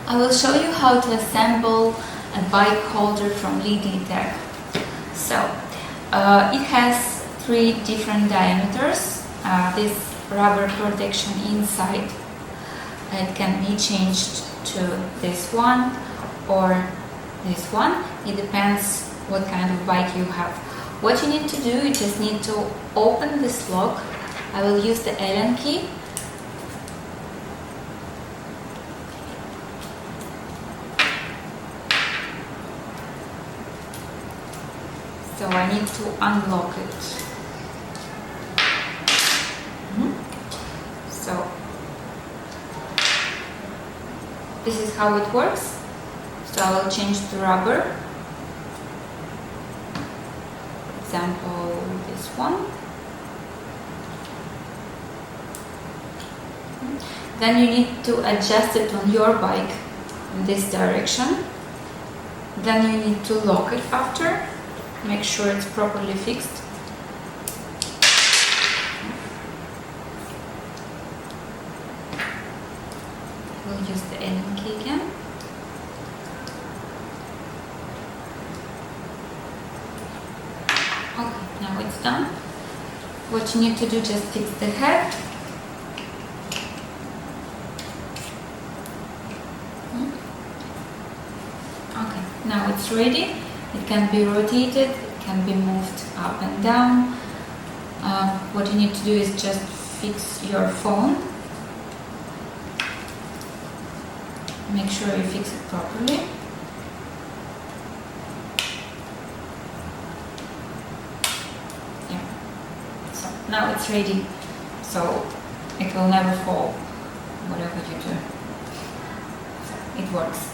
I will show you how to assemble a bike holder from Lidl. So it has 3 different diameters. This rubber protection inside, it can be changed to this one or this one. It depends what kind of bike you have. What you need to do, you just need to open this lock. I will use the Allen key. So I need to unlock it. So this is how it works. So I will change the rubber. For example, this one. Then you need to adjust it on your bike in this direction. Then you need to lock it after. Make sure it's properly fixed. We'll use the Allen key again. Okay, now it's done. What you need to do, just fix the head. Okay, now it's ready. It can be rotated, it can be moved up and down. What you need to do is just fix your phone. Make sure you fix it properly. Yeah. So now it's ready. So it will never fall, whatever you do. So it works.